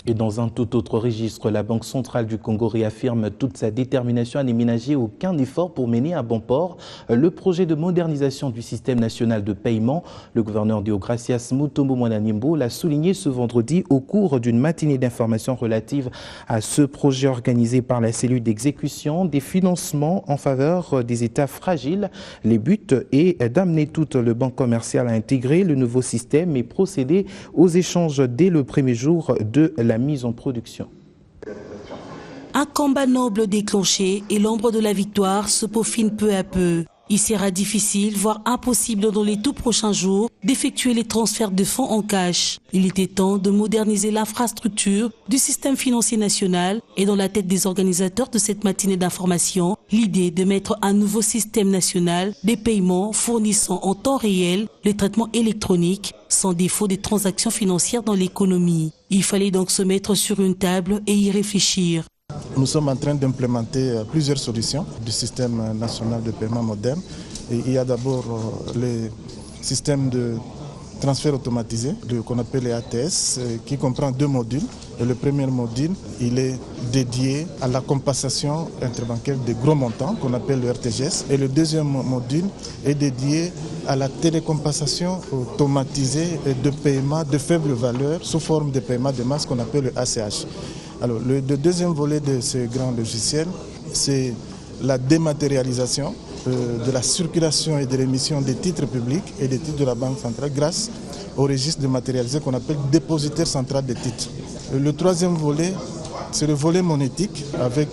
Et dans un tout autre registre, la Banque centrale du Congo réaffirme toute sa détermination à ne ménager aucun effort pour mener à bon port le projet de modernisation du système national de paiement. Le gouverneur Deogracias Mutombo Mwananimbo l'a souligné ce vendredi au cours d'une matinée d'information relative à ce projet organisé par la cellule d'exécution des financements en faveur des États fragiles. Les buts est d'amener toute le banque commerciale à intégrer le nouveau système et procéder aux échanges dès le premier jour de la mise en production. Un combat noble déclenché et l'ombre de la victoire se peaufine peu à peu. Il sera difficile, voire impossible dans les tout prochains jours, d'effectuer les transferts de fonds en cash. Il était temps de moderniser l'infrastructure du système financier national et dans la tête des organisateurs de cette matinée d'information, l'idée de mettre un nouveau système national des paiements fournissant en temps réel le traitement électronique sans défaut des transactions financières dans l'économie. Il fallait donc se mettre sur une table et y réfléchir. Nous sommes en train d'implémenter plusieurs solutions du système national de paiement moderne. Et il y a d'abord les systèmes de transfert automatisé, qu'on appelle les ATS, qui comprend 2 modules. Et le premier module, il est dédié à la compensation interbancaire des gros montants, qu'on appelle le RTGS. Et le deuxième module est dédié à la télécompensation automatisée de paiement de faible valeur sous forme de paiement de masse, qu'on appelle le ACH. Alors, le deuxième volet de ce grand logiciel, c'est la dématérialisation de la circulation et de l'émission des titres publics et des titres de la Banque centrale grâce au registre dématérialisé qu'on appelle dépositaire central des titres. Le troisième volet, c'est le volet monétique avec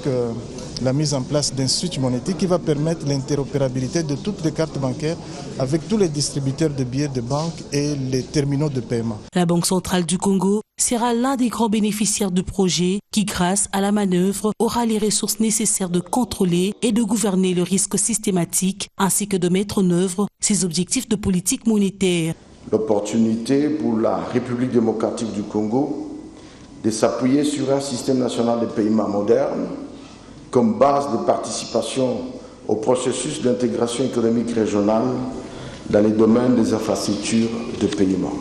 la mise en place d'un switch monétique qui va permettre l'interopérabilité de toutes les cartes bancaires avec tous les distributeurs de billets de banque et les terminaux de paiement. La Banque centrale du Congo sera l'un des grands bénéficiaires du projet qui, grâce à la manœuvre, aura les ressources nécessaires de contrôler et de gouverner le risque systématique ainsi que de mettre en œuvre ses objectifs de politique monétaire. L'opportunité pour la République démocratique du Congo de s'appuyer sur un système national de paiement moderne comme base de participation au processus d'intégration économique régionale dans les domaines des infrastructures de paiement.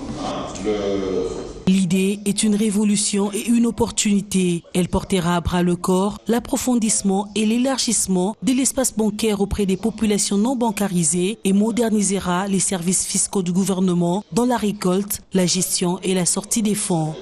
L'idée est une révolution et une opportunité. Elle portera à bras le corps l'approfondissement et l'élargissement de l'espace bancaire auprès des populations non bancarisées et modernisera les services fiscaux du gouvernement dans la récolte, la gestion et la sortie des fonds.